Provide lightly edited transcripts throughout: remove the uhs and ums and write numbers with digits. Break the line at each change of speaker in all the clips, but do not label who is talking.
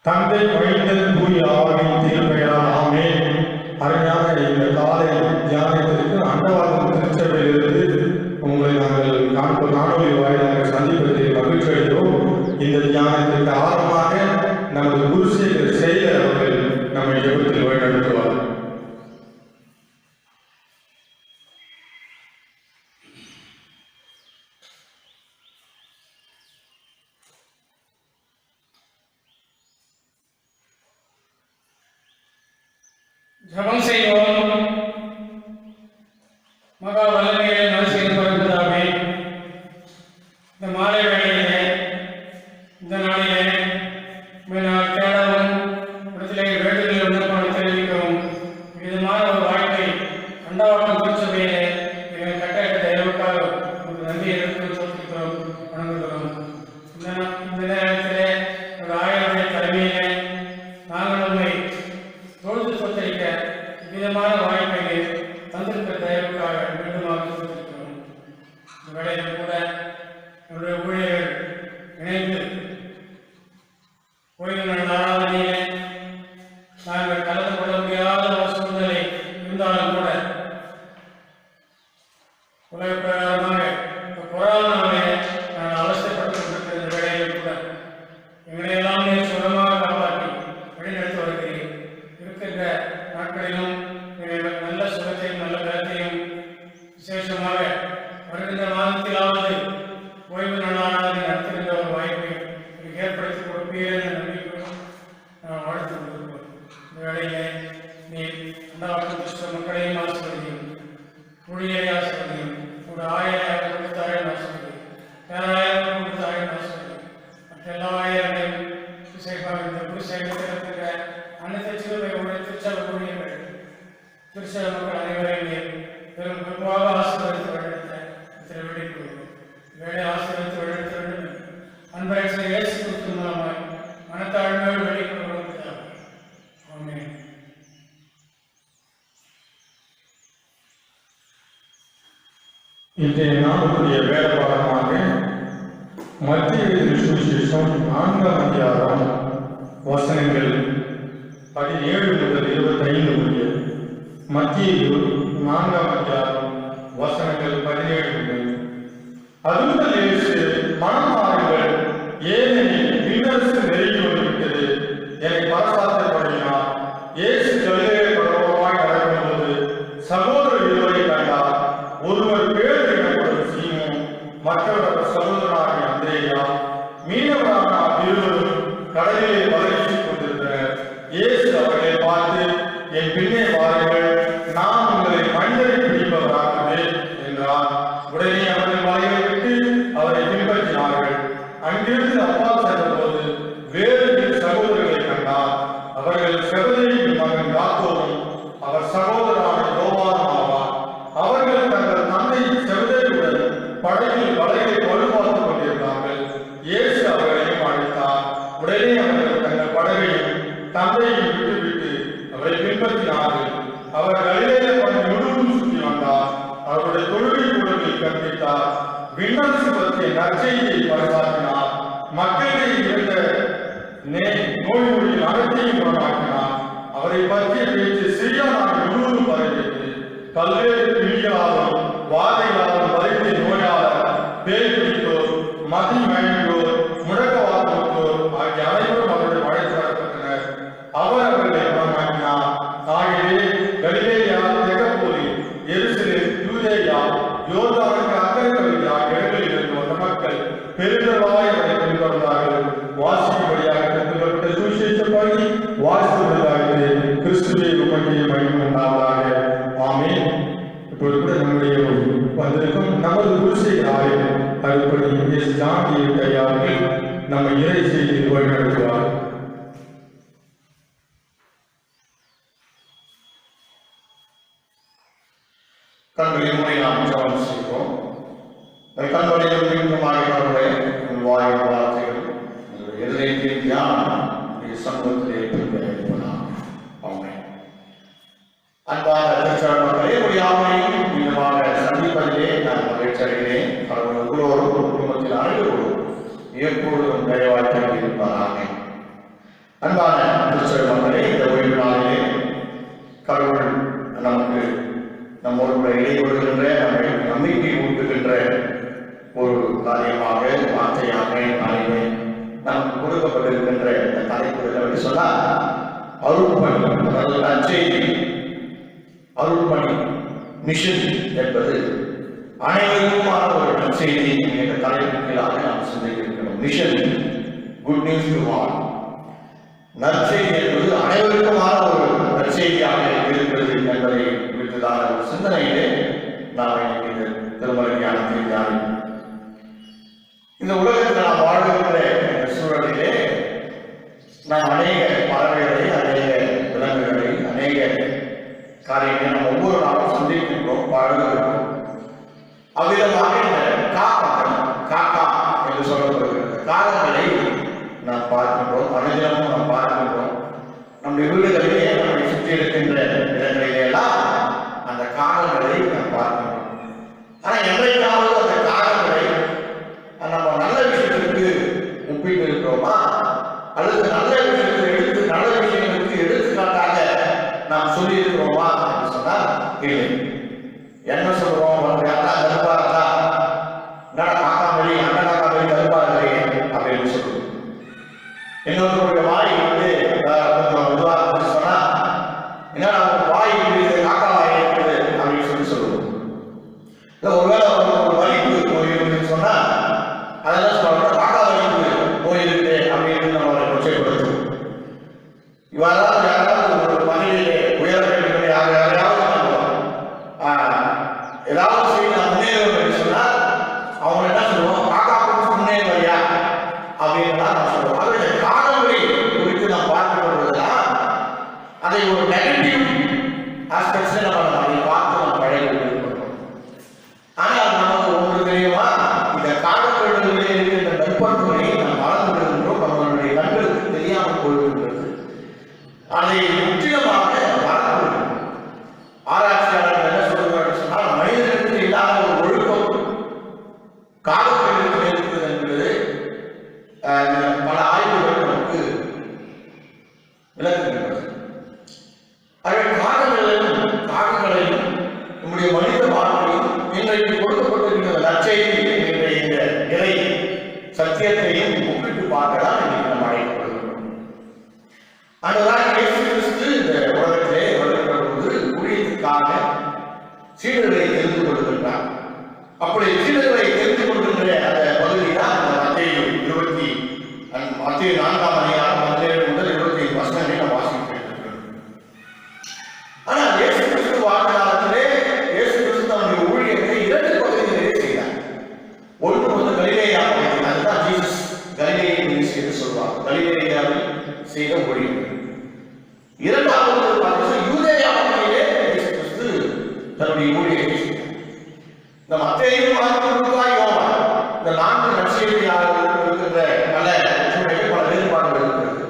தந்தை மைந்தன் தூய ஆவியின் திருப்பெயரால் ஆமென். அருமையான இந்த காலை தியானத்திற்கு அண்டவாக்கம் திருச்சபையிலிருந்து உங்களை நாங்கள் காணொலி வாயிலாக சந்திப்பதில் மகிழ்ச்சி அடைகிறோம். இந்த தியானத்திற்கு ஆரம்பமாக நமது குருசேகர் செயலர் அவர்கள் நம்மை ஜெபத்தில் வழிநடத்துவார்.
ஜெபம் செய்வோம். மகா வல்லமையை நல்செய்திருப்பதாகவே இந்த மாலை வேளையிலே இந்த நாளிலே தேடவும் இடத்திலே வேண்டுதல் விண்ணப்பம் தெரிவிக்கவும் விதமான ஒரு வாழ்க்கை அண்டவாக்கம் திருச்சபையிலே எங்கள் கட்டளையிட்ட தயவுக்காக ஒரு நன்றியை எடுத்து சொல்லிக்கிறோம், வணங்குகிறோம். இந்த நேரத்திலே ஒரு ஆயருடைய தலைமையிலே நாங்கள் உண்மை தொழுது சொத்தரிக்க விதமான வாய்ப்பை தந்திருக்கிற தயவுக்காக மீண்டுமாக சொல்லியிருக்கிறோம். இந்த வேளையில் கூட என்னுடைய ஊழியர்கள் இணைந்து ஓய்வு நாள் ஆராதனையிலே நாங்கள் கலந்து கொள்ள முடியாத ஒரு சூழ்நிலை இருந்தாலும் கூட உலக பிரகாரமாக கொரோனாவை நாங்கள் அவசியப்பட்டுக் கொண்டிருக்கிற இந்த வேளையில் கூட எங்களையெல்லாம் சுகமாக காப்பாற்றி வழிநடத்தி வருகிறேன். இருக்கின்ற நாட்களிலும் நல்ல சுகத்தையும் நல்ல பலத்தையும் விசேஷமாக வருகின்ற மாதத்திலாவது ஓய்வு நாளானதை நடத்துகின்ற ஒரு வாய்ப்பை ஏற்படுத்தி கொடுப்பீர்கள் என்ற நம்பிக்கையும் நான் வாழ்த்து கொண்டிருக்கிறோம். இந்த வேளையிலே நீ அண்டவாக்கம் கிறிஸ்தவ மக்களையும் ஆசிர்வதியும், ஊழியரை ஆசிர்வதியும், ஒரு ஆயிரம் கொடுத்தாயும் ஆசிர்வதியும், பேராயிரம் கொடுத்தாயும் ஆசிர்வதியும், மற்ற எல்லா ஆயிரங்களையும் விசேஷமாக இந்த குருசேகரத்தில் இருக்கின்ற அனைத்து சிறுமை திருச்சபை ஊழியர்கள் திருச்சபை மக்கள் அனைவரையும் பெரும் பெருவாக ஆசீர்வதித்து வழிநடத்த வேண்டிக் கொள்கிறோம். வேலை ஆசீர்வதித்து வழிநடத்த வேண்டும். அன்பரை இயேசு கிறிஸ்து மூலமாய் மனத்தாழ்மையோடு வேண்டிக் கொள்கிறோம். ஆமென்.
இன்றைய நாளுக்குரிய வேத பாடமாக மத்திய சுவிசேஷம் 4ஆம் அதிகாரம் வசனங்கள் 17 முதல் 25 முடிய. மத்திய 4ஆம் அதிகாரம் வசனங்கள் 17 முதல். அதுமுதல் இயேசு, மனம் மாறுங்கள், ஏனெனில் விண்ணரசு நெருங்கி வந்துவிட்டது, என்னை பரசாத்தப்படுத்தினார். இயேசு கலிலேய கடலோரமாய் நடக்கும்போது சகோதரர் இருவரை கண்டார். ஒருவர் பேதுரு எனப்படும் சீமோன், மற்றவர் சகோதரனாகிய அந்திரேயா. மீனவரான இருவரும் கடலிலே வலை வீசிக் கொண்டிருந்தனர். இயேசு அவர்களை பார்த்து, என் பின்னே வாருங்கள், நான் உங்களை மனிதரை பிடிப்பவராக்குவேன் என்றார். உடனே அவர்கள் வலையை விட்டு அவரை பின்பற்றினார்கள். அங்கிருந்து அப்பால் சென்றபோது வேறு சகோதரர்களை கண்டார். அவர்கள் செபதேயின் மகன் யாக்கோபும் அவர் சகோதரரான யோவானும் ஆவார். அவர்கள் தங்கள் தந்தை செபதேயுடன் படகில் வலையை பழுவாக்கிக் கொண்டிருந்தார்கள். இயேசு அவர்களையும் அழைத்தார். உடனே அவர்கள் தங்கள் படகையும் தந்தையும் விட்டுவிட்டு அவரை பின்பற்றினார்கள். அவர் கலிலேய பகுதி முழுவதும் சுற்றி வந்தார். அவருடைய தொழுகை கூடங்களில் கற்பித்தார். விண்ணரசு பற்றிய நற்செய்தியை பறைசாற்றினார். மக்களிடையே இருந்த நோய்களின் அனைத்தையும் குணமாக்கினார். அவரை பற்றிய பேச்சு சிறியா நாடு முழுவதும் பரவியது. பல்வேறு பிணிகளாலும் வாதைகளாலும் பறித்த நோயாளர், பேய் பிடித்தோர், மதி மயங்கியோர், முழக்கவாதத்தோர் ஆகிய அனைவரும் அவருடைய வழக்கு நடத்தப்பட்டனர். அவர் அவர்களை குணமாக்கினார். ஆகவே கலிலேயா, தெகப்போலி, எருசலேம், யூதேயா, யோர்தானுக்கு அக்கறைகளில் ஆகிய இடங்களில் இருந்து வந்த மக்கள் பெருந்தளவாய் அவரை பின்தொடர்ந்தார்கள். வாசிக்கும்படியாக கற்றுக்கொள்ளப்பட்ட சுவிசேஷ பகுதி வாசித்துள்ளதாக கிறிஸ்துவே உமக்கு மகிமை உண்டாவதாக. ஆமென். இப்போது கூட நம்முடைய வந்திருக்கும் நமது குருசேகர் ஆயர் அதுபடி ஜான் கையாளர்கள் நம்ம இறை செய்தி வழிநடத்துவார்.
கண்களின் முறை நாம் ஜெபம் செய்வோம். கண்களிலும் மீண்டுமாகிறவர்களே, உங்கள் வாயின் வார்த்தைகள் எதிரேற்றின் தியானம் சமூகத்திலே பின்பற்றலாம். ஆமென். அன்பான திருச்சபை மக்களே, உடைய ஆமையும் மீண்டுமாக சந்திப்பதிலே நான் மகிழ்ச்சி அடைகிறேன். அவர்கள் உங்களோடும் குடும்பத்தில் அனைவரோடும் எப்பொழுதும் தயவாற்றி இருப்பாராக. அன்பான கிறிஸ்தவ மக்களே, இந்த ஓய்வு நாளிலே கடவுள் நமக்கு நம்மோடு கூட இடைபடுகின்ற நம்மை நம்பிக்கை ஊட்டுகின்ற ஒரு காரியமாக வார்த்தையாக நாளிலே நமக்கு கொடுக்கப்பட்டிருக்கின்ற இந்த தலைப்பு என்று சொன்னால் அருள்பணி, அதாவது நற்செய்தி. அருள்பணி மிஷன் என்பது அனைவருக்குமான ஒரு நற்செய்தி என்ற தலைப்பின் கீழாக நாம் சிந்திக்கிறோம். Mission, good news to all. நற்செய்தி என்பது அனைவருக்குமான ஒரு நற்செய்தியாக இருக்கிறது என்பதை குறித்ததான ஒரு சிந்தனையிலே நாம் இன்னைக்கு திருமலை ஞானத்தை தியானிக்கிறோம். இந்த உலகத்தில் நாம் வாழ்கின்ற இந்த சூழலிலே நாம் அநேக பறவைகளை, அநேக விலங்குகளை, அநேக காரியங்களை நாம் ஒவ்வொரு நாளும் சந்திக்கின்றோம், வாழ்கிறோம். அவ்விதமாக இந்த காக்கா என்று சொல்லப்படுகிறது காகங்களை நாம் பார்க்கின்றோம், அனுதினமும் நாம் பார்க்கின்றோம். நம்முடைய வீடுகளிலே நம்மை சுற்றி இருக்கின்ற இடங்களிலே எல்லாம் அந்த காகங்களை நாம் பார்க்கின்றோம். ஆனால் என்றைக்காவது அந்த காகங்களை நம்ம நல்ல விஷயத்திற்கு ஒப்பிட்டு இருக்கிறோமா, அல்லது நல்ல விஷயத்தை எடுத்து நல்ல விஷயங்களுக்கு எடுத்துக்காட்டாக நாம் சொல்லி இருக்கிறோமா என்று சொன்னால் இல்லை. என்ன சொல்றோம்? கருப்பா இருந்தா என்னடா காக்கா மொழி, அண்ணா காக்கா மொழி கருப்பா இருக்கிறீங்க அப்படின்னு சொல்லுவோம். இன்னொருத்தருடைய வாய் கொஞ்சம் உதாரணம் சொன்னா என்னடா ஒரு வாய் காக்கா வாய் இருக்குது அப்படின்னு சொல்லுவோம். இல்லை ஒருவேளை ஒரு வலிப்பு நோய் இருக்குன்னு சொன்னா அதெல்லாம் சொல்றோம், காக்கா வலிப்பு நோய் இருக்கு அப்படின்னு நம்ம கொச்சைப்படுத்துவோம். இவ்வாறு யாராவது ஒரு பணியிலே உயர வேண்டும், யாரையாவது ஏதாவது செய்ய முன்னேறும் என்று சொன்னால் அவங்க என்ன சொல்லுவோம்? காக்கா குறித்து முன்னேறுவையா அப்படின்னு நான் சொல்லுவோம். ஆகவே காணொலி குறித்து நாம் பார்க்கும் பொழுதுதான் அதை ஒரு நெகட்டிவ் ஆஸ்பெக்ட்ஸ்ல நம்ம அதை பார்த்து நாம் பழகிவிட்டிருக்கிறோம். ஆனால் நமக்கு ஒன்று தெரியுமா? இந்த காணொலிகளிலே இருக்கின்ற நுட்பத்துறை நாம் மறந்து விடுகின்றோம், நம்மளுடைய கண்களுக்கு தெரியாமல் போய்விடுகிறது. அதை முற்றிலுமாக மறந்து விடுகிறோம். ஆராய்ச்சியாளர்கள் என்ன சொல்கிறார்கள் சொன்னால், மனிதனுக்கு இல்லாத ஒரு ஒழுக்கம் காகங்களுக்கு இருக்கிறது என்பது பல ஆய்வுகள் நமக்கு விளக்குகின்றது. காகங்களையும் நம்முடைய மனித வாழ்க்கையும் இன்றைக்கு கொடுக்கப்பட்டிருக்கிற நற்செய்தி என்கின்ற இந்த இறை சத்தியத்தையும் ஒப்பிட்டு பார்க்கதான் இன்னைக்கு நம்ம அழைக்கப்படுகிறோம். அதுதான் இயேசு கிறிஸ்து இந்த உலகத்திலே வருகின்ற போது ஊழியத்துக்காக சீடர்களை தெரிந்து கொள்கின்றார். அப்படி சீடர்களை தெரிந்து கொள்கின்ற அந்த பகுதி தான் இந்த மத்தேயு 4ஆம் அதிகாரம் 17 முதல் 25 வசனங்களை நாம் வாசிக்கிறோம். ஆனால் இயேசு கிறிஸ்து வாழ்ந்த காலத்திலே இயேசு கிறிஸ்து தன்னுடைய ஊழியத்தை 2 பகுதிகளிலே செய்தார். ஒன்று வந்து கலிலேயா பகுதி, அதுதான் ஜீசஸ் கலிலேய மினிஸ்ட்ரி என்று சொல்வார். கலிலேயாவில் செய்த ஊழியம். இரண்டாவது பார்த்தீங்கன்னா யூதேயா பகுதியிலே இயேசு கிறிஸ்து தன்னுடைய ஊழியத்தை செய்தார். இந்த மத்தேயு, மார்க்கு, யோவான் இந்த 4 நற்செய்தியாளர்கள் இருக்கின்ற பல சூழ்நிலைகள், பல வேறுபாடுகள் இருக்கிறது.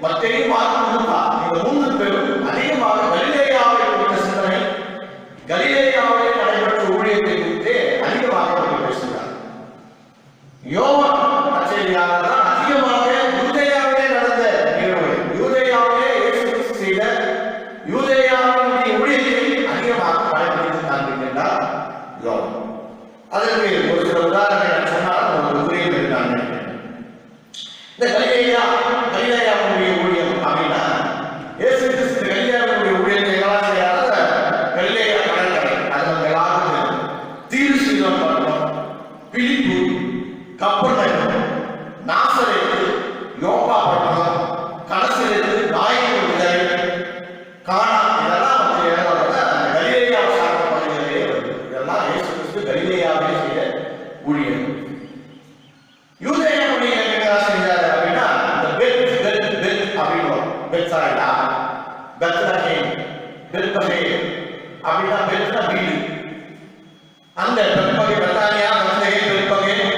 மத்தேயு, மார்க்கு, லூக்கா இந்த 3 பேரும் அதிகமாக கலிலேயாவை குறித்த சிந்தனை, கலிலேயாவிலே நடைபெற்ற ஊழியத்தை குறித்து அதிகமாக அவர்கள் பேசுகிறார். யோவான் நற்செய்தியாளர் தான் அதிகமாக யூதேயாவிலே நடந்த நிகழ்வுகள், யூதேயாவிலே இயேசு கிறிஸ்து செய்த யூதேயாவினுடைய ஊழியத்தை அதிகமாக கடைபிடித்து காண்பிக்கின்றார் யோவான். அதற்கு ஒரு சில உதாரணங்கள் சொன்னால் ஒரு புரியும் இருக்காங்க. இந்த கலிலேயாவுடைய ஊழியம் அப்படின்னா இயேசு கிறிஸ்து கலிலேயாவுடைய ஊழியத்தை எல்லாம் செய்யாத கலிலேயா கடற்கரை, அது நம்ம எல்லாருக்கும் தீர்வு செய்தோம் பார்த்தோம். பிலிப்பு, கப்பர்நகூம், நாசரேத்து, யோப்பா பட்டணம், கடைசியிலிருந்து நாயகன் விதை, கானா, இதெல்லாம் வந்து கலிலேயா சார்ந்த பகுதிகளிலே வருது. இதெல்லாம் இயேசு கிறிஸ்து கலிலேயாவிலே செய்த ஊழியம். யூதேயா ஊழியம் என்ன செஞ்சாரு அப்படின்னா இந்த பெத் அப்படின்னு பெத்சாயிதா, பெத்லகேம், பெத்லகேம் அப்படின்னா பெத்னா வீடு. அந்த Bethphage, Bethany, Bethlehem, பெத்பகேம்,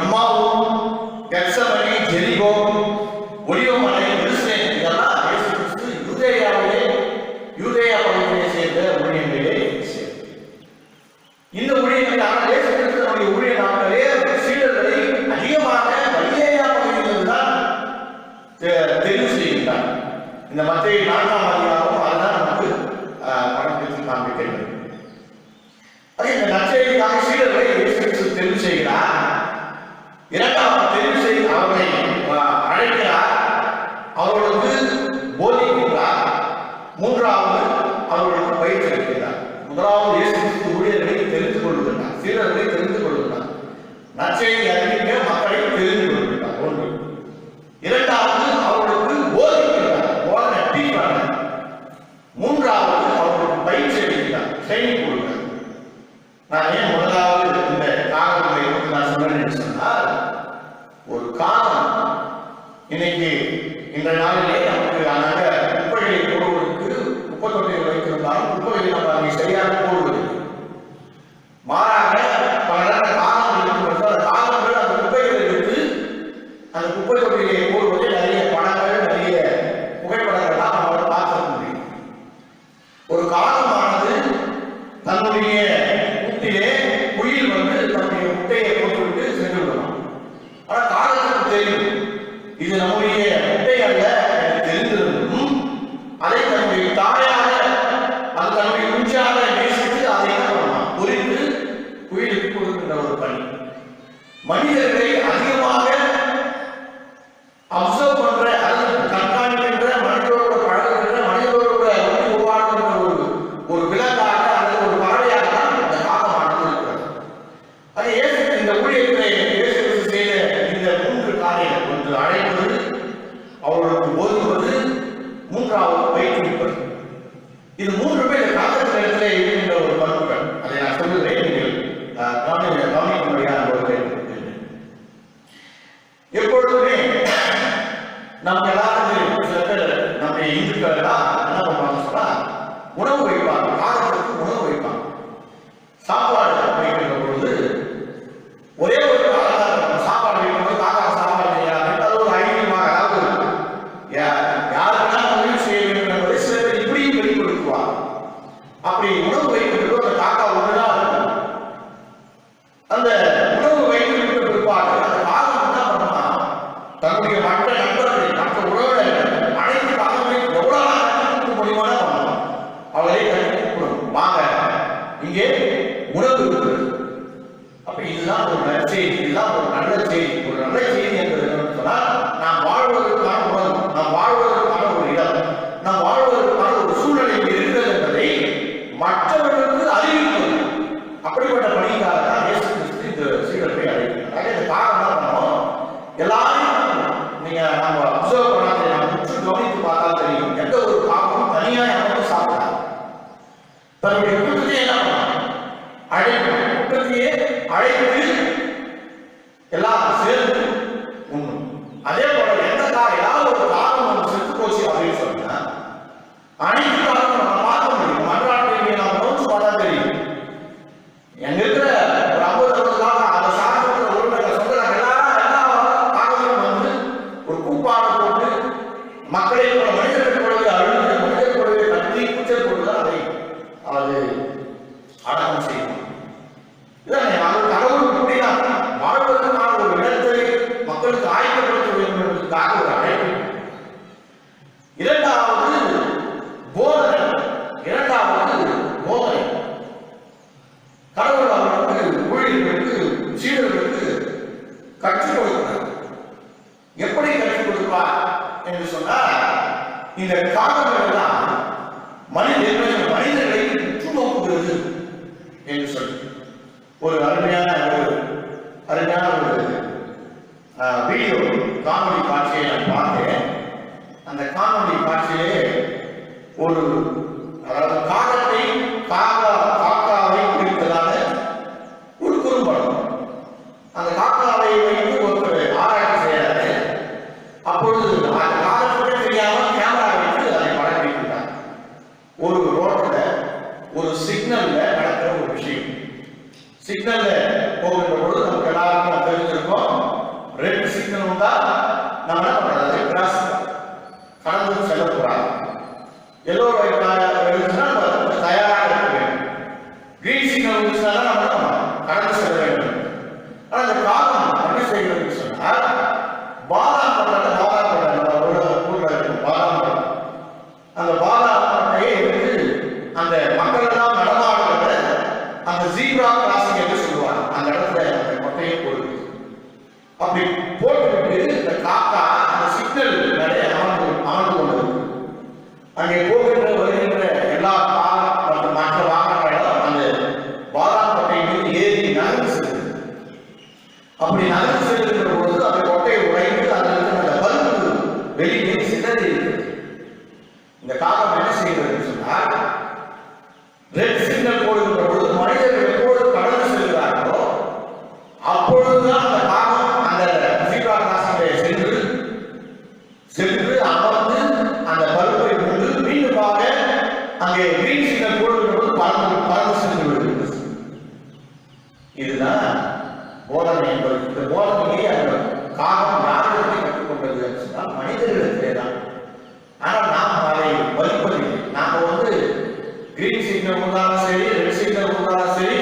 எம்மாவு, Gethsemane, Jericho, ஒலிவமலை, எருசலேம் இதெல்லாம் இயேசு கிறிஸ்து யூதேயா பகுதியை சேர்ந்த ஊழியங்களிலே சேர்ந்து இந்த ஊழியர்கள். ஆனால் இயேசு கிறிஸ்து நம்முடைய ஊழிய நாட்களே சீடர்களை அதிகமாக கலிலேயா பகுதியிலிருந்து தான் இந்த மத்திய 4ஆம் அதிகாரம் அதுதான் நமக்கு படத்தில் காண்பிக்கிறது. இந்த நற்செய்திக்காக சீடர்களை இயேசு கிறிஸ்து தெரிவு செய்கிறார். இரண்டாவது தெரிவு செய்து அவர்களை அழைக்கிறார், அவர்களுக்கு போதிக்கிறார். மூன்றாவது அவர்களுக்கு பயிற்சி அளிக்கிறார். முதலாவது இயேசு கிறிஸ்து ஊழியர்களை தெரிந்து கொள்கிறார், சீடர்களை தெரிந்து கொள்கிறார், நற்செய்தி அறிவிக்க மக்களை தெரிந்து கொள்கிறார். ஒன்று. இரண்டாவது அவர்களுக்கு போதிக்கிறார், போதனை டீச்சர். மூன்றாவது அவர்களுக்கு பயிற்சி அளிக்கிறார், ட்ரைனிங் கொடுக்கிறார். நான் ஏன் முதலாவது இந்த காரணங்களை பற்றி நான் சொன்னேன்னு சொன்னால், ஒரு காரணம் இன்னைக்கு இந்த நாளிலே நமக்கு அங்க குப்பைகளை போடுவதற்கு குப்பை தொட்டியை வைத்திருந்தாலும் குப்பைகளை நம்ம அங்கே சரியாக போடுவது. மாறாக பல காரணங்கள் இருக்கிறது. அந்த காரணங்கள் அந்த குப்பைகளை எடுத்து அந்த குப்பை தொட்டியை போடுவதை நிறைய படங்கள் நிறைய புகைப்படங்கள்லாம் நம்மளால் பார்க்க முடியும். ஒரு காரணமானது தன்னுடைய முட்டிலே குயில் வந்து தன்னுடைய முட்டையை போட்டுவிட்டு சென்று விடலாம். ஆனால் காரணத்துக்கு தெரியும் இது நம்முடைய முட்டை அல்ல என்று தெரிந்திருந்தும் அதை தன்னுடைய தாயாக அது தன்னுடைய குஞ்சாக நேசித்து அதை என்ன பண்ணலாம், பொறித்து குயிலுக்கு கொடுக்கின்ற ஒரு பணி. மனிதர்களை அதிகமாக அப்சர்வ் பண்ற அல்லது கண்காணிக்கின்ற, மனிதரோட பழகுகின்ற, மனிதரோட உருவாடுகின்ற ஒரு விலங்காக அல்லது ஒரு பறவையாக தான் இந்த காகமானது இருக்கிறது. அது இயேசு இந்த ஊழியத்தை இயேசு செய்த இந்த 3 காரியங்கள், ஒன்று அழைப்பது, அவர்களுக்கு போதுவது, மூன்றாவது பயிற்றுவிப்பது. இது 3 இந்த காலத்து நேரத்தில் இருக்கின்ற ஒரு பண்புகள். அதை நான் சொல்லுகிறேன், நீங்கள் கவனிக்கும்படியாக எப்பொழுதுமே நம்ம எல்லாரும் சில பேர் நம்ம இந்துக்கள் எல்லாம் என்ன பண்ணுவாங்க சொன்னா, உணவு வைப்பாங்க, காலத்துக்கு உணவு வைப்பாங்க. சாப்பாடு வைக்கின்ற பொழுது ஒரே ஒரு காலத்தான் சாப்பாடு வைக்கும்போது காக்கா சாப்பாடு செய்யலாம், அது ஒரு ஐடியமாக, அதாவது யாருக்குன்னா உதவி செய்ய வேண்டும் என்பதை சில பேர் இப்படியும் வெளிப்படுத்துவாங்க. அப்படி உணவு வைக்கிறது அந்த காக்கா ஒன்றுதான் இருக்கும். அந்த உணவு வைத்து விட்ட பிற்பாடு அந்த காகம் என்ன பண்ணா, தன்னுடைய மற்ற நண்பர்கள், மற்ற உறவினர்கள் அனைத்து காகங்களையும் எவ்வளவு முடியுமான பண்ணலாம், அவளை தனி கூப்பிடும், வாங்க இங்கே உணவு இருக்கிறது. அப்ப இதுதான் ஒரு நற்செய்தி, இதுதான் ஒரு நல்ல செய்தி. ஒரு நல்ல செய்தி என்பது என்னன்னு சொன்னால், நாம் வாழ்வதற்கான உணவு, நாம் வாழ்வதற்கான ஒரு இடம், நாம் வாழ்வதற்கான ஒரு சூழ்நிலை இருக்கிறது என்பதை மற்றவர்களுக்கு அறிவிப்பது. அப்படிப்பட்ட பணிக்காக தான் இயேசு கிறிஸ்து இந்த சீடர்களை அழைக்கிறார். இந்த காரணம் என்ன பண்ணணும், எல்லாரையும் நீங்க நம்ம அப்சர்வ் பண்ணாத, நம்ம உற்று கவனித்து பார்த்தா தெரியும், எந்த ஒரு காரணமும் தனியா யாரும் சாப்பிடாது. தன்னுடைய கூட்டத்தையே என்ன பண்ணலாம், அழைக்கணும். கூட்டத்தையே அழைத்து எல்லாம் சேர்ந்து உண்ணும். அதே போல ஏதாவது ஒரு காரணம் நம்ம செத்து போச்சு அப்படின்னு சொன்னா, அனைத்து காரணம் நம்ம பார்க்க முடியும். மன்றாட்டு நம்ம நோச்சு பார்த்தா தெரியும். எங்க இருக்கிற ஒரு 50-60 அந்த சாப்பிட்டு உரிமைகளை சொல்றாங்க, எல்லா காரணங்களும் வந்து ஒரு கூப்பாடு போட்டு மக்களை போல மனிதர்கள் பொழுது அழுது, மனிதர் பொழுது கத்தி கூச்சல் பொழுது அதை அது அடக்கம் செய்யும். கடவுள் இப்படிதான் வாழ்வதற்கான ஒரு இடத்தை மக்களுக்கு ஆயத்தப்படுத்த வேண்டும் என்பதற்காக ஒரு அழைப்பு. இரண்டாவது போதனை. கடவுள் அவர்களுக்கு ஊழியர்களுக்கு சீடர்களுக்கு கற்றுக் கொடுக்கிறார். எப்படி கற்றுக் கொடுப்பார் என்று சொன்னால், இந்த காரணங்கள் எல்லாம் மனிதர்களை உற்று நோக்குகிறது என்று சொல்லி ஒரு அருமையான ஒரு வீடியோ காணொலி காட்சியை நான் பார்த்தேன். அந்த காணொலி காட்சியிலே ஒரு, அதாவது காக்காவை குறித்ததான ஒரு குறும்படம். அந்த காக்காவை வைத்து ஒரு ஆராய்ச்சி செய்யறாரு. அப்பொழுது அந்த காலத்துக்கு தெரியாம கேமரா வைத்து அதை படம் வைக்கிறார். ஒரு ரோட்ல ஒரு சிக்னல்ல நடக்கிற ஒரு விஷயம். சிக்னல்ல போகின்ற பொழுது நமக்கு எல்லாருக்கும் தெரிஞ்சிருக்கும், ரெட் சிக்னல் வந்தா நம்ம என்ன பண்றது, கிராஸ் கடந்து செல்லக்கூடாது. எல்லோ லைட் வெளியே சிதறி இருக்கிறது. இந்த காகம் என்ன செய்கிறது சொன்னால், ரெட் சிக்னல் போடுகின்ற பொழுது மனிதர்கள் எப்பொழுது கடந்து செல்கிறார்களோ அப்பொழுதுதான் அந்த காகம் அந்த ஜீப்ரா கிராசிங்கை சென்று அமர்ந்து அந்த பருப்பை கொண்டு மீண்டுமாக அங்கே கிரீன் சிக்னல் போடுகின்ற பொழுது பறந்து சென்று விடுகிறது. இதுதான் போதனை என்பது. இந்த போதனையை அந்த காகம் யாரிடத்தை கற்றுக்கொண்டது சொன்னால் மனிதர்களிடத்திலே தான். ஆனால் நாம் அதை மதிப்பதில்லை. நாம கிரீன் சிக்னல் இருந்தாலும் சரி, ரெட் சிக்னல் இருந்தாலும் சரி,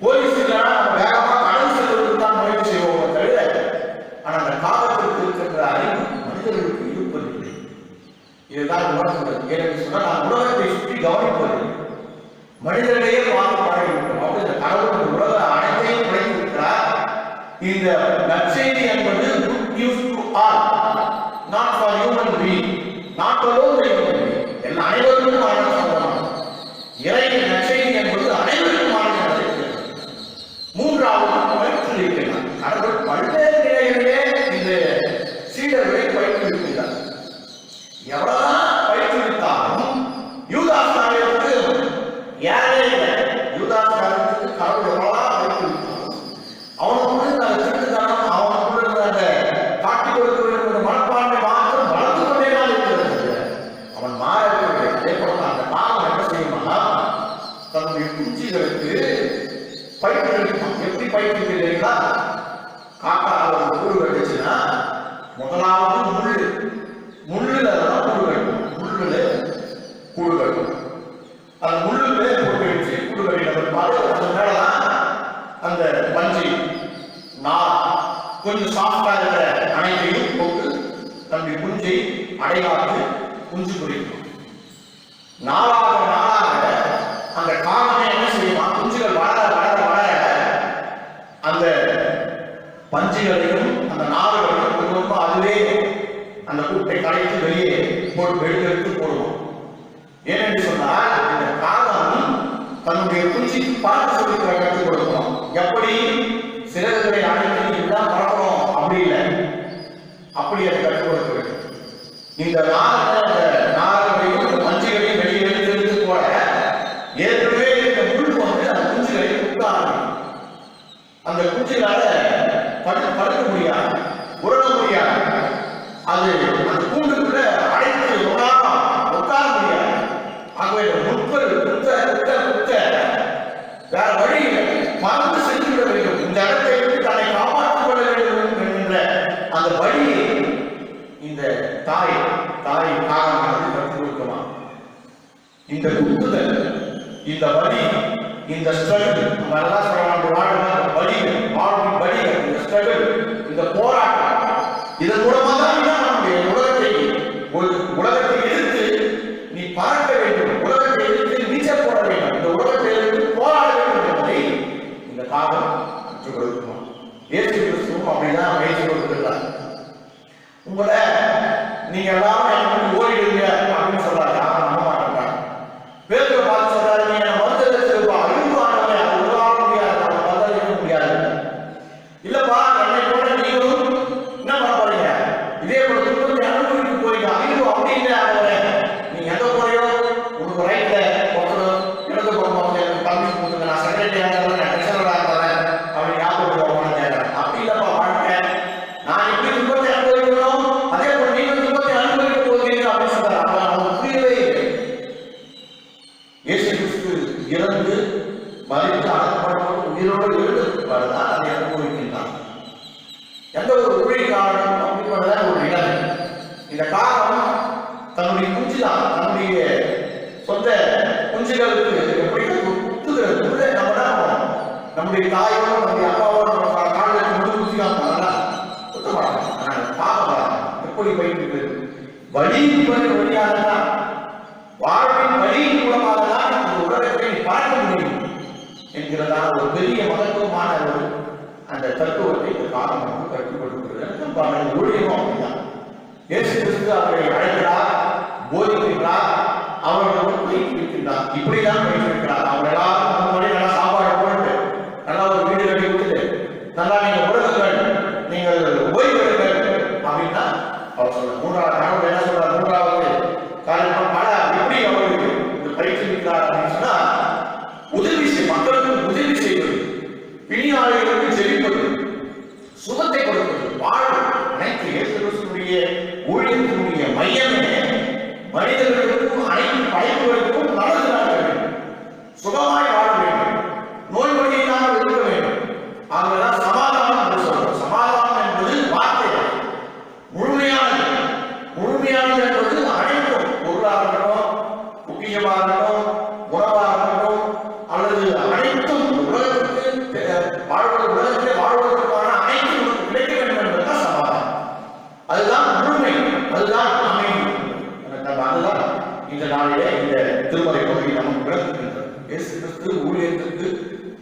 போலீஸ் இல்லைன்னா நம்ம வேகமா கடந்து செல்வதற்கு தான் முயற்சி செய்வோம் தவிர, ஆனால் அந்த காலத்திற்கு இருக்கின்ற அறிவு மனிதர்களுக்கு இருப்பதில்லை. இதுதான் உணர்த்துகிறது. ஏனென்று சொன்னால் நாம் உலகத்தை சுற்றி கவனிப்பதில்லை. மனிதர்களையே வாழ்ந்து பாடிவிட்டோம். அப்படி இந்த கடவுள் உலக அனைத்தையும் படைத்திருக்கிறார். இந்த நற்செய்தி என்பது good news to all, not for human being, not alone human being, எல்லா அனைவருக்கும் ஆனது சொல்லலாம். இறைவன் நற்செய்தி என்பது அனைவருக்கும் ஆனது. மூன்றாவது பயிற்சி இருக்கிறார். கடவுள் பல்வேறு நிலைகளிலே இந்த சீடர்களை பயிற்றுவிக்கிறார். எவ்வளவுதான் பயிற்றுவித்தாலும் யூதாஸ் காரியத்துக்கு ஏறவே இல்லை. யூதாஸ் காரியத்துக்கு கடவுள் எவ்வளவுதான் பயிற்றுவித்தாலும் அவனுக்குள்ள அந்த திருட்டுத்தனம், அவனுக்குள்ள அந்த காட்டி கொடுக்க வேண்டும் என்ற மனப்பான்மை மாற்றம் வளர்ந்து கொண்டே தான் இருக்கிறது. அவன் மாறவில்லை. அதே போல அந்த காலம் என்ன செய்யுமா, தன்னுடைய குஞ்சிகளுக்கு பயிற்றுவிப்பான். எப்படி பயிற்றுவிக்கிறீர்களா? காக்கா ஒரு கூடு கட்டுச்சுன்னா முதலாவது முள்ளுல தான் கூடு கட்டும். முள்ளுல கூடு கட்டும். அந்த முள்ளுல போட்டு வச்சு கூடு கட்டின பாரு, அது மேலதான் அந்த பஞ்சு நார் கொஞ்சம் சாஃப்டா இருக்கிற அனைத்தையும் போட்டு தன்னுடைய குஞ்சை அடையாத்து குஞ்சு குறிக்கும். நாளாக அந்த காலமே என்ன செய்யுமா, குஞ்சுகள் வளர வளர வளர அந்த பஞ்சுகளையும் அந்த நாடுகளையும் ரொம்ப அதுவே அந்த கூட்டை கடைத்து வெளியே எடுத்து போடுவோம். ஏனென்று சொன்னால் இந்த காலம் தன்னுடைய குஞ்சிக்கு பார்த்து சொல்லி கற்றுக் கொடுக்கணும். எப்படி சிறகுகளை அழைத்து இதுதான் பறக்கணும் அப்படி இல்லை, அப்படி அதை கற்றுக் கொடுக்க வேண்டும். இந்த நாடுகளையும் பஞ்சுகளையும் வெளியே எடுத்து போல ஏற்கனவே இந்த முள் அந்த குஞ்சுகளை குத்த ஆரம்பிக்கும். அந்த குஞ்சுகளால படுக்க முடியாது, உறங்க முடியாது. அது அந்த கூண்டுக்குள்ள அடைத்து உட்கார முடியாது. ஆகவே முட்கள் குத்த வேற வழி மறந்து சென்று விட வேண்டும். இந்த இடத்தை விட்டு தன்னை காப்பாற்றிக் கொள்ள வேண்டும் என்கின்ற அந்த வழியை இந்த தாய் காரணமாக கற்றுக் கொடுக்கலாம். இந்த குத்துதல், இந்த வழி, இந்த ஸ்ட்ரகிள், நம்ம எல்லாம் சொல்ல வாழ்க்கை வழிகள், இந்த ஸ்ட்ரகிள், இந்த போராட்டம், இதன் மூலமாக தான் நம்முடைய உலகத்தை எதிர்த்து நீ பறக்க வேண்டும், உலகத்தை எதிர்த்து நீச்சல் போட வேண்டும், இந்த உலகத்தை எதிர்த்து போராட வேண்டும் என்பதை இந்த காலம் கற்றுக் கொடுக்கணும். இயேசு கிறிஸ்துவும் அப்படிதான் முயற்சி கொடுத்துருக்கார். உங்களை நீங்க எல்லாரும் எனக்கு ஓடிடுங்க அப்படின்னு சொல்றாரு. நம்ப மாட்டாங்க. பேதுரு பார்த்து சொல்றாரு, நீங்க மருத்துவ அழிவானவரை அதை உருவாக்க முடியாது, அதை பதிலளிக்க முடியாது. இல்லப்பா, என்னை போல நீங்களும் என்ன பண்ண போறீங்க, இதே போல துன்பத்தை அனுபவிக்க போறீங்க, அழிவு அப்படின்னு அவரை நீங்க எங்க போறியோ உங்களுக்கு ரைட்ல ஒருத்தர் இடது போகும்போது எனக்கு பர்மிஷன் கொடுத்துங்க, நான் செக்ரட்டரி ஆகிறேன், நான் ட்ரெஷரர் ஆகிறேன் அப்படின்னு ஞாபகம் போகணும்னு கேட்கறேன். அப்படி இல்லப்பா வாழ்க்கை, நான் எப்படி துன்பத்தை அனுபவிக்கணும் அதே போல நீங்கள் துன்பத்தை அனுபவிக்க போகிறீங்க அப்படின்னு சொல்றாரு. அப்ப அவங்க புரியவே இல்லை. இயேசு கிறிஸ்து இறந்து மறித்து அடக்கப்பட்டு உயிரோடு எழுதப்பட்டதான் அதை அனுபவிக்கின்றான். எந்த ஒரு ஊழியக்காரனும் அப்படிப்பட்டதான் ஒரு நிலை. இந்த காரணம் தன்னுடைய குஞ்சு தான், தன்னுடைய சொந்த குஞ்சுகளுக்கு எப்படி குத்துகிறது. நம்முடைய தாயோட நம்முடைய அப்பாவோட நம்ம காலையில் முழு குத்தி காமிப்பாங்களா, குத்த மாட்டாங்க. ஆனால் பாவம் எப்படி போயிட்டு வழியாக தான், வாழ்வின் வழியின் மூலமாக தான் இந்த உலகத்தை பார்க்க முடியும் என்கிறதான ஒரு பெரிய மகத்துவமான ஒரு அந்த தத்துவத்தை இந்த காலம் நமக்கு கற்றுக் கொடுக்கிறது. ஊழியமும் அப்படிதான். இயேசு கிறிஸ்து அவரை அழைக்கிறார், போதிக்கின்றார், அவர்கள் பயிற்றுவிக்கின்றார். இப்படிதான் பயிற்றுவிக்கிறார். அவங்க எல்லாரும் முன்னாடி நல்லா சாப்பாடு போட்டு நல்லா ஒரு வீடு கட்டி கொடுத்துட்டு நல்லா நீங்க உலகங்கள் நீங்கள் ஓய்வு எடுங்கள் அப்படின்னா அவர் சொல்ற மூன்றாவது நாள் என்ன சொல்ற மூன்றாவது காரணம் பல எப்படி அவருக்கு இந்த பயிற்றுவிக்கிறார் அப்படின்னு சொன்னா மக்களுக்கு உதவி செய்வது, பிணியாளிகளுக்கு ஜெபிப்பது, சுகத்தை கொடுப்பது, வாழ்வு. அனைத்து இயேசு கிறிஸ்துவினுடைய ஊழியத்தினுடைய மையமே மனிதர்களுக்கும் அனைத்து படைப்புகளுக்கும் நல்லதாக வேண்டும், சுகமாய் வாழ வேண்டும், நோய் நொடியில்லாமல் இருக்க வேண்டும். ஆகவேதான் சமாதானம் என்று சொல்றோம். சமாதானம் என்பது வார்த்தை முழுமையானது. முழுமையானது என்பது அனைத்தும் பொருளாக இருக்கட்டும், முக்கியமாக இருக்கட்டும், உணவாக இருக்கட்டும், அல்லது அனைத்தும் உலகத்திலே வாழ்வதற்கான அனைத்தும் கிடைக்க வேண்டும் என்பதுதான் சமாதானம். அதுதான் முழுமை, அதுதான் அமைதி. அதுதான் இந்த நாளிலே இந்த திருமறை பகுதி நமக்கு விளக்குகின்றது. இயேசு கிறிஸ்து ஊழியத்திற்கு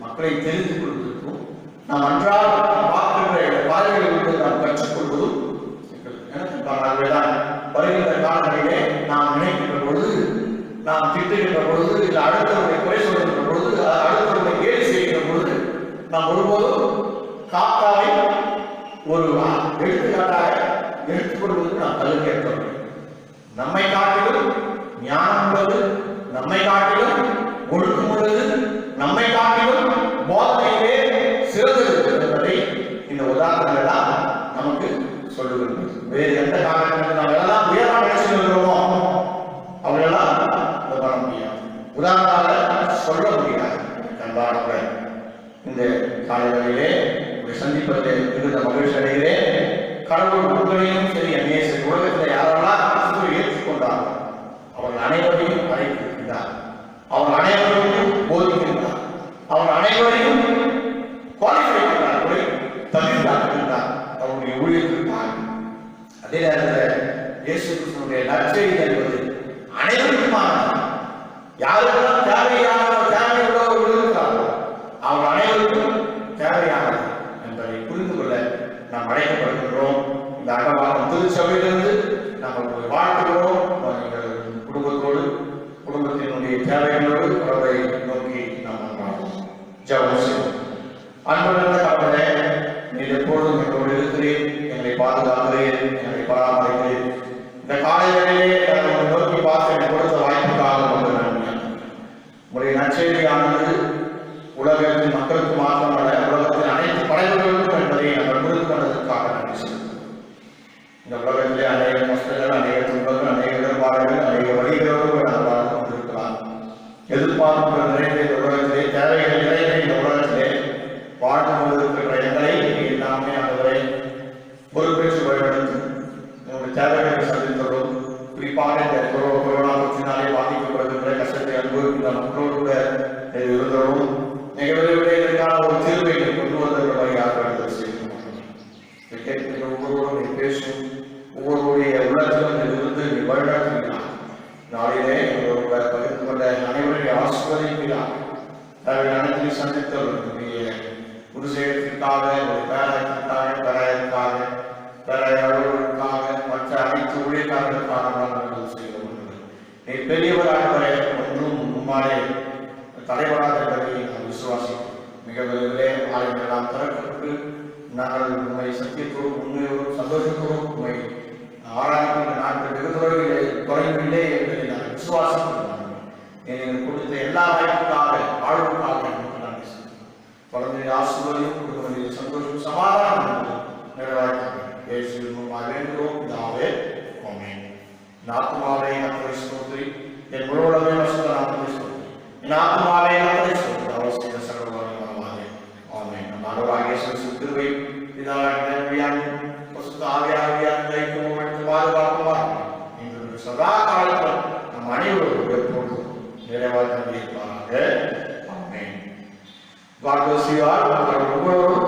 மக்களை தெரிந்து கொள்வதற்கும் நாம் அன்றாட பார்க்கின்ற இந்த காரியங்களிலிருந்து நாம் கற்றுக்கொள்வதும் அதுதான் வருகின்ற காலங்களிலே நாம் நினைக்கின்ற பொழுது, நாம் திட்டுகின்ற பொழுது, இல்லை அடுத்தவர்களை குறை சொல்கின்ற பொழுது, அடுத்தவர்களை கேலி செய்கின்ற பொழுது நாம் ஒருபோதும் காக்காவை ஒரு எடுத்துக்காட்டாக எடுத்துக்கொள்வதற்கு நாம் தகுதியற்ற வேண்டும். நம்மை காட்டிலும் ஞானம் உள்ளது, நம்மை காட்டிலும் ஒழுக்கம் உள்ளது, நம்மை காட்டிலும் போதனையிலே சிறந்தது என்பதை இந்த உதாரணங்கள் தான் நமக்கு சொல்லுகிறது. வேறு எந்த காரணத்தில் நாம் எல்லாம் உயர்வான நினைச்சு வருகிறோமோ அவர்களெல்லாம் இதை பண்ண முடியாது, உதாரணமாக சொல்ல முடியாது. அன்பானவர்களே, இந்த காலைகளிலே உங்களை சந்திப்பதை மிகுந்த மகிழ்ச்சி அடைகிறேன். கடவுள் உங்களையும் சரி அந்நேச உலகத்தில் யாரெல்லாம் ஏற்றுக்கொண்டார்கள் அவர்கள் அனைவரையும் அழைத்திருக்கிறார், அவர்கள் அனைவரையும் போதிக்கின்றார், அவர்கள் அனைவரையும் குவாலிஃபை தகுதியாக்குகின்றார் அவருடைய ஊழியத்திற்காக. அதே நேரத்தில் இயேசு கிறிஸ்துவினுடைய நற்செய்தி என்பது அனைவருக்குமானது. யாருக்கெல்லாம் தேவையுள்ளவர்கள் இருக்கிறார்களோ அவர்கள் அனைவருக்கும் தேவையானது என்பதை புரிந்து கொள்ள நாம் அழைக்கப்படுகின்றோம். இந்த அகவாதம் திருச்சபையிலிருந்து நாங்கள் வாழ்கிறோம். நீங்கள் குடும்பத்தோடு, குடும்பத்தினுடைய தேவைகளோடு அவரை நோக்கி நாம் நன்றாகும் ஜெபம் செய்வோம். அன்புள்ள கடவுளே, நீர் எப்பொழுதும் எங்களோடு இருக்கிறேன், எங்களை பாதுகாக்கிறேன், எங்களை பராமரிக்கிறேன். இந்த காலையிலேயே நாங்கள் நோக்கி பார்த்து எனக்கு கொடுத்த வாய்ப்புக்காக ரொம்ப நன்றி. உங்களுடைய நற்செய்தியானது உலகத்தின் மக்களுக்கு மாத்திரமல்ல, உலகத்தின் அனைத்து படைப்புகளுக்கும் என்பதை நாங்கள் புரிந்து கொண்டதற்காக நன்றி செலுத்துகிறோம். இந்த உலகத்திலே அநேக கஷ்டங்கள், அநேக துன்பங்கள், அநேக எதிர்பார்ப்புகள், அநேக வழிகளோடு நாம் வாழ்ந்து கொண்டிருக்கலாம். எதிர்பார்ப்புகள் நிறைந்த இந்த உலகத்திலே, தேவைகள் நிறைந்த இந்த உலகத்திலே வாழ்ந்து கொண்டிருக்கின்ற எங்களை எல்லாமே அவரை பொறுப்பேற்று வழிநடத்தி நம்முடைய தேவைகளை சந்தித்தோம். குறிப்பாக இந்த கொரோனா தொற்றினாலே பாதிக்கப்படுகின்ற கஷ்டத்தை அனுபவிக்கின்ற மக்களோடு கூட இருந்தோம். நிகழ்வுகளை இதற்கான ஒரு தீர்வை கொண்டு வந்தவர்களாக கேட்கின்ற ஒவ்வொருவரும் பேசும், ஒவ்வொருவருடைய உள்ளத்திலும் இருந்து வழிநடத்துகிறார். நாளிலே பகிர்ந்து கொண்ட அனைவரையும் ஆசிர்வதிக்கிறார். அனைத்து சந்தித்தவர்களுடைய ஒரு செயலத்திற்காக, ஒரு பேரத்திற்காக, அலுவலர்களுக்காக, மற்ற அனைத்து ஊழியக்காரர்களுக்காக நாங்கள் செய்து கொள்கிறோம். நீ பெரியவராக ஒன்றும் மும்மாலே தடைபடாத என்பதை நாம் விசுவாசிக்கிறோம். மிக விரைவிலே ஆலயங்கள் எல்லாம் திறக்கப்பட்டு நாங்கள் உண்மை சத்தியத்தோடும் உண்மையோடும் சந்தோஷத்தோடும் உண்மை ஆராய்கின்ற நாட்கள் வெகு தொலைவில்லை என்பதை நாங்கள் விசுவாசிக்கிறோம். நீங்கள் கொடுத்த எல்லா வாய்ப்புக்காக, வாழ்வுக்காக நன்றி செலுத்துகிறோம். குழந்தை ஆசிர்வதியும் குடும்பத்தில் சந்தோஷம் சமாதானம் நிறைவாக வேண்டுகிறோம். இதாவே ஆமென். நாத்துமாவே கர்த்தரை ஸ்தோத்திரி, என் முழுவதுமே வசந்த நாமத்தை ஸ்தோத்திரி, என் ஆத்துமாவே கர்த்தரை ஸ்தோத்திரி, அவர் செய்த சகல உபகாரங்களுக்காக. ஆமென். நம் ஆண்டவராகிய இயேசு கிறிஸ்துவின் கிருபை, பிதாவாகிய பரிசுத்த ஆவியானவரின் ஐக்கியமும் எடுத்து பாதுகாப்புமாக இன்று சதா காலத்தில் நம் அனைவரும் எப்பொழுதும் நிறைவாக இருப்பாராக. ஆமென். God bless you all.